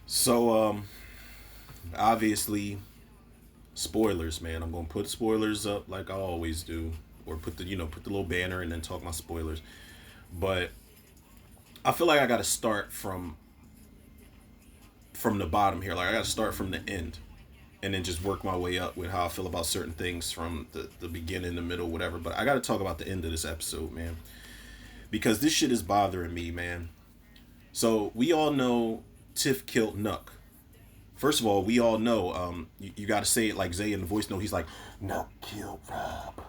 So obviously spoilers, man. I'm gonna put spoilers up like I always do, or put the little banner and then talk my spoilers. But I feel like I got to start from the bottom here. Like I got to start from the end, and then just work my way up with how I feel about certain things from the beginning, the middle, whatever. But I got to talk about the end of this episode, man, because this shit is bothering me, man. So we all know Tiff killed Nuck. First of all, we all know you got to say it like Zay in the voice note. He's like, "Nuck killed Rob.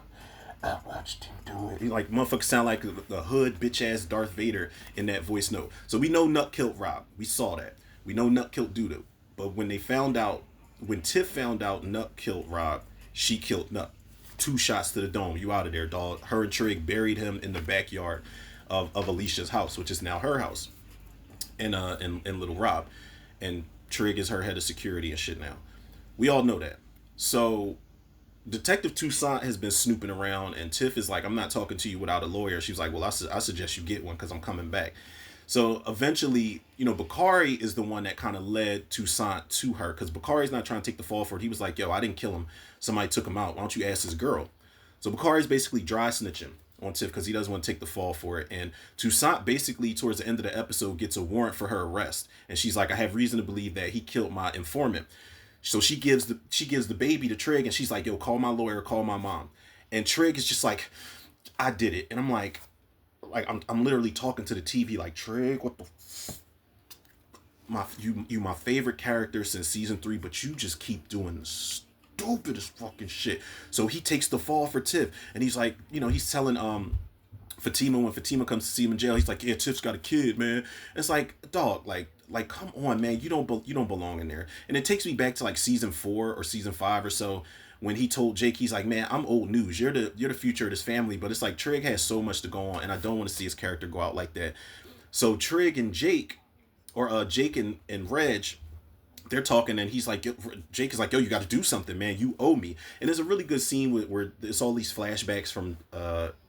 I watched him do it." He like motherfucker sound like the hood bitch ass Darth Vader in that voice note. So we know Nuck killed Rob. We saw that. We know Nuck killed Duda. But when Tiff found out Nuck killed Rob, she killed Nuck. Two shots to the dome. You out of there, dog. Her and Trig buried him in the backyard of Alicia's house, which is now her house, and Little Rob, and Trig is her head of security and shit now. We all know that. So Detective Toussaint has been snooping around, and Tiff is like, "I'm not talking to you without a lawyer." She's like, "Well, I suggest you get one because I'm coming back." So eventually, Bakari is the one that kind of led Toussaint to her because Bakari's not trying to take the fall for it. He was like, "Yo, I didn't kill him. Somebody took him out. Why don't you ask this girl?" So Bakari's basically dry snitching on Tiff because he doesn't want to take the fall for it. And Toussaint basically, towards the end of the episode, gets a warrant for her arrest. And she's like, "I have reason to believe that he killed my informant." So she gives the baby to Trig, and she's like, "Yo, call my lawyer, call my mom." And Trig is just like, "I did it," and I'm like I'm literally talking to the TV like, "Trig, what the you my favorite character since season 3, but you just keep doing the stupidest fucking shit." So he takes the fall for Tiff, and he's like, he's telling Fatima, when Fatima comes to see him in jail, he's like, "Yeah, Tiff's got a kid, man." It's like, dog, like come on, man, you don't belong in there. And it takes me back to like season 4 or season 5 or so, when he told Jake, he's like, "Man, I'm old news. You're the future of this family." But it's like Trig has so much to go on, and I don't want to see his character go out like that. So Trig and Jake, or Jake and Reg, they're talking, and he's like, Jake is like, "Yo, you got to do something, man. You owe me." And there's a really good scene where there's all these flashbacks from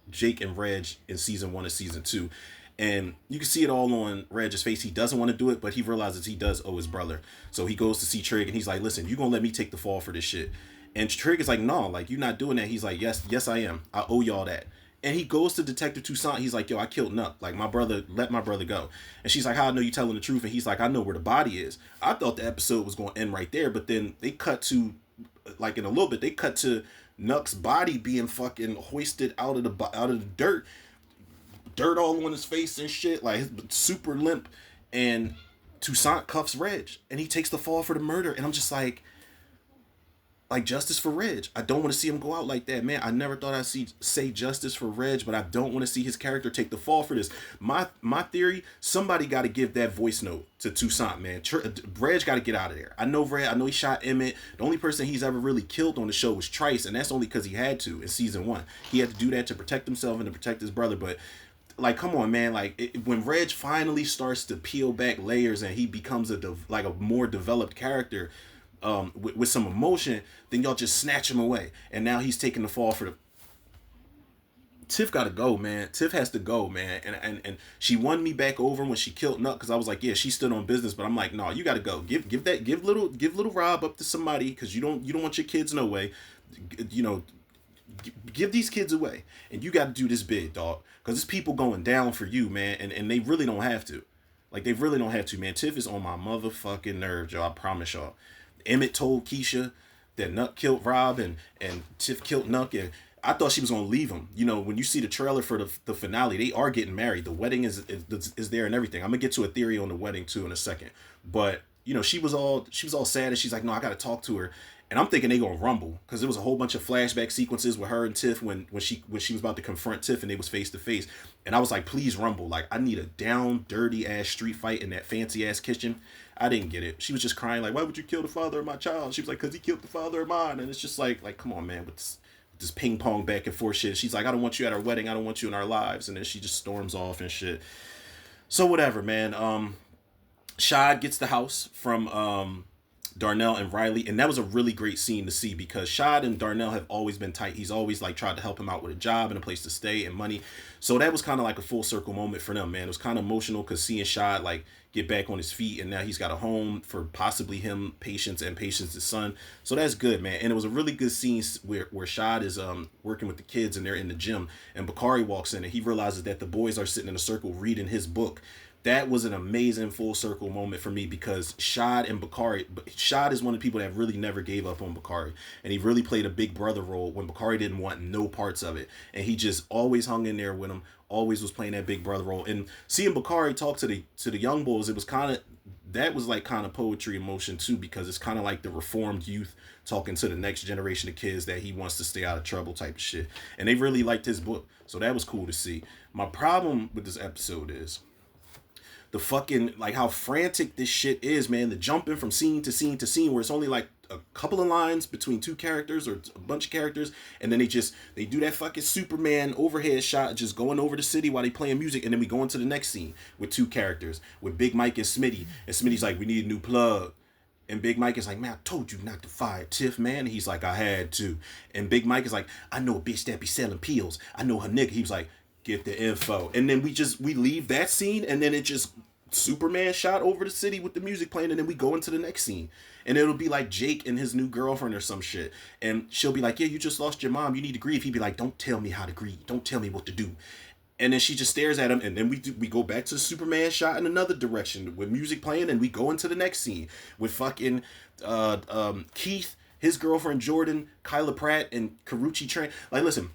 Jake and Reg in season 1 and season 2. And you can see it all on Reg's face. He doesn't want to do it, but he realizes he does owe his brother. So he goes to see Trig, and he's like, "Listen, you gonna let me take the fall for this shit?" And Trig is like, "No, like, you're not doing that." He's like, "Yes, yes, I am. I owe y'all that." And he goes to Detective Toussaint. He's like, "Yo, I killed Nuck. Like, my brother, let my brother go." And she's like, "How I know you telling the truth?" And he's like, "I know where the body is." I thought the episode was going to end right there, but then they cut to, like, in a little bit, they cut to Nuck's body being fucking hoisted out of the dirt all on his face and shit, like super limp. And Toussaint cuffs Reg, and he takes the fall for the murder. And I'm just like justice for Reg. I don't want to see him go out like that, man. I never thought say justice for Reg, but I don't want to see his character take the fall for this. My theory: somebody got to give that voice note to Toussaint, man. Reg got to get out of there. I know Reg. I know he shot Emmett. The only person he's ever really killed on the show was Trice, and that's only because he had to in season 1. He had to do that to protect himself and to protect his brother, but. Like, come on, man. Like, when Reg finally starts to peel back layers and he becomes a more developed character, with some emotion, then y'all just snatch him away, and now he's taking the fall for the. Tiff got to go, man. Tiff has to go, man. And she won me back over when she killed Nuck, because I was like, yeah, she stood on business, but I'm like, no, you got to go. Give little Rob up to somebody, because you don't want your kids no way. You know, give these kids away, and you got to do this big, dog, because there's people going down for you, man, and they really don't have to. Like, they really don't have to, man. Tiff is on my motherfucking nerves, y'all. I promise y'all. Emmett told Keisha that Nuck killed Rob, and Tiff killed Nuck, and I thought she was gonna leave him. When you see the trailer for the finale, they are getting married. The wedding is there and everything. I'm gonna get to a theory on the wedding too in a second. But she was all sad, and she's like, "No, I gotta talk to her." And I'm thinking they gonna rumble, because there was a whole bunch of flashback sequences with her and Tiff when she was about to confront Tiff, and they was face to face. And I was like, please rumble. Like, I need a down, dirty ass street fight in that fancy ass kitchen. I didn't get it. She was just crying like, "Why would you kill the father of my child?" She was like, "Cause he killed the father of mine." And it's just like come on, man, with this ping pong back and forth shit. She's like, "I don't want you at our wedding. I don't want you in our lives." And then she just storms off and shit. So whatever, man. Shad gets the house from Darnell and Riley, and that was a really great scene to see because Shad and Darnell have always been tight. He's always like tried to help him out with a job and a place to stay and money. So that was kind of like a full circle moment for them, man. It was kind of emotional because seeing Shad like get back on his feet and now he's got a home for possibly him, Patience, and Patience's son. So that's good, man. And it was a really good scene where Shad is working with the kids and they're in the gym and Bakari walks in and he realizes that the boys are sitting in a circle reading his book. That was an amazing full circle moment for me because Shad and Bakari, Shad is one of the people that really never gave up on Bakari. And he really played a big brother role when Bakari didn't want no parts of it. And he just always hung in there with him, always was playing that big brother role. And seeing Bakari talk to the young bulls, it was kind of, that was like kind of poetry emotion too, because it's kind of like the reformed youth talking to the next generation of kids that he wants to stay out of trouble type of shit. And they really liked his book. So that was cool to see. My problem with this episode is the fucking like how frantic this shit is, man. The jumping from scene to scene to scene where it's only like a couple of lines between two characters or a bunch of characters, and then they do that fucking Superman overhead shot just going over the city while they playing music, and then we go into the next scene with two characters with Big Mike and Smitty, and Smitty's like, we need a new plug. And Big Mike is like, man, I told you not to fire Tiff, man. And he's like, I had to. And Big Mike is like, I know a bitch that be selling pills. I know her nigga. He was like, get the info. And then we leave that scene and then it just Superman shot over the city with the music playing and then we go into the next scene. And it'll be like Jake and his new girlfriend or some shit. And she'll be like, yeah, you just lost your mom. You need to grieve. He'd be like, don't tell me how to grieve. Don't tell me what to do. And then she just stares at him, and then we go back to the Superman shot in another direction with music playing, and we go into the next scene with fucking Keith, his girlfriend Jordan, Kyla Pratt, and Karuchi Train. Like, listen,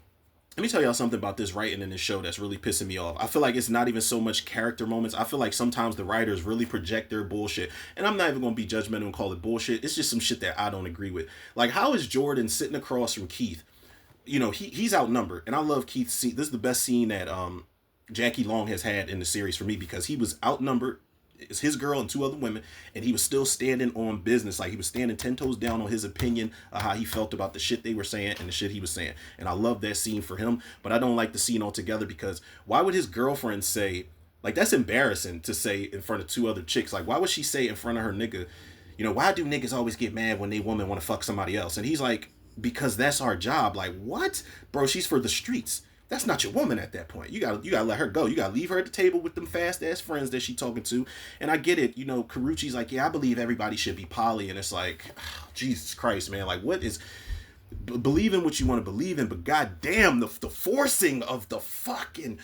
let me tell y'all something about this writing in this show that's really pissing me off. I feel like it's not even so much character moments. I feel like sometimes the writers really project their bullshit, and I'm not even gonna be judgmental and call it bullshit. It's just some shit that I don't agree with. Like, how is Jordan sitting across from Keith? You know, he's outnumbered, and I love Keith's scene. This is the best scene that Jackie Long has had in the series for me because he was outnumbered. It's his girl and two other women, and he was still standing on business. Like, he was standing 10 toes down on his opinion of how he felt about the shit they were saying and the shit he was saying. And I love that scene for him, but I don't like the scene altogether because why would his girlfriend say, like, that's embarrassing to say in front of two other chicks. Like, why would she say in front of her nigga, you know, why do niggas always get mad when they women want to fuck somebody else? And he's like, because that's our job. Like, what? Bro, she's for the streets. That's not your woman at that point. You gotta let her go. You gotta leave her at the table with them fast ass friends that she talking to. And I get it, you know, Karuchi's like, yeah, I believe everybody should be poly, and it's like, oh, Jesus Christ, man, like, what is believe in what you want to believe in, but goddamn, the forcing of the fucking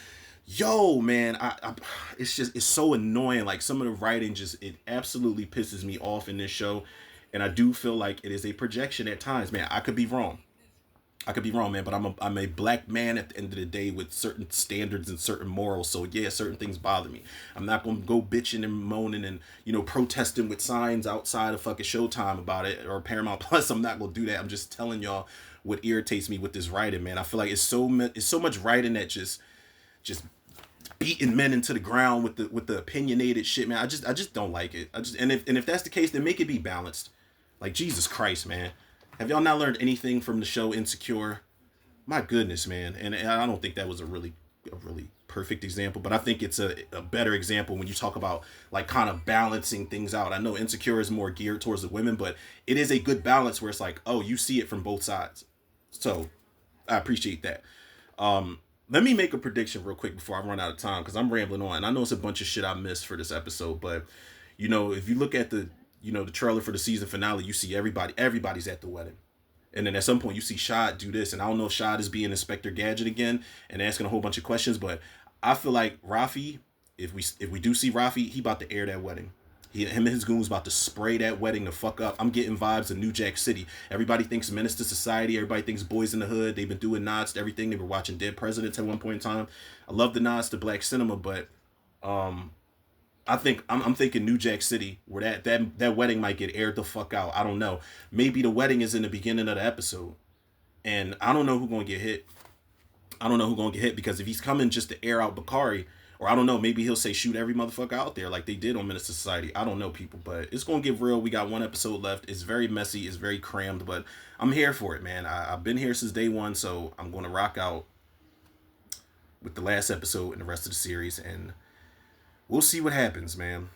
yo, man, I it's so annoying. Like, some of the writing just, it absolutely pisses me off in this show. And I do feel like it is a projection at times, man. I could be wrong. Man, but I'm a black man at the end of the day with certain standards and certain morals. So yeah, certain things bother me. I'm not gonna go bitching and moaning and, you know, protesting with signs outside of fucking Showtime about it or Paramount Plus. I'm not gonna do that. I'm just telling y'all what irritates me with this writing, man. I feel like it's so much writing that just beating men into the ground with the opinionated shit, man. I just don't like it. And if that's the case, then make it be balanced. Like, Jesus Christ, man. Have y'all not learned anything from the show Insecure? My goodness, man. And I don't think that was a really perfect example, but I think it's a better example when you talk about, like, kind of balancing things out. I know Insecure is more geared towards the women, but it is a good balance where it's like, oh, you see it from both sides. So I appreciate that. Let me make a prediction real quick before I run out of time, because I'm rambling on. And I know it's a bunch of shit I missed for this episode, but, you know, if you look at the trailer for the season finale, you see everybody's at the wedding. And then at some point you see Shad do this, and I don't know if Shad is being Inspector Gadget again and asking a whole bunch of questions, but I feel like Rafi, if we do see Rafi, he about to air that wedding. Him and his goons about to spray that wedding the fuck up. I'm getting vibes of New Jack City. Everybody thinks Menace to Society. Everybody thinks Boys in the Hood. They've been doing nods to everything. They were watching Dead Presidents at one point in time. I love the nods to black cinema, but I think I'm thinking New Jack City, where that wedding might get aired the fuck out. I don't know. Maybe the wedding is in the beginning of the episode, and I don't know who's gonna get hit. Because if he's coming just to air out Bakari, or I don't know, maybe he'll say shoot every motherfucker out there like they did on Menace to Society. I don't know, people, but it's gonna get real. We got one episode left. It's very messy. It's very crammed, but I'm here for it, man. I've been here since day one, so I'm gonna rock out with the last episode and the rest of the series, and we'll see what happens, man.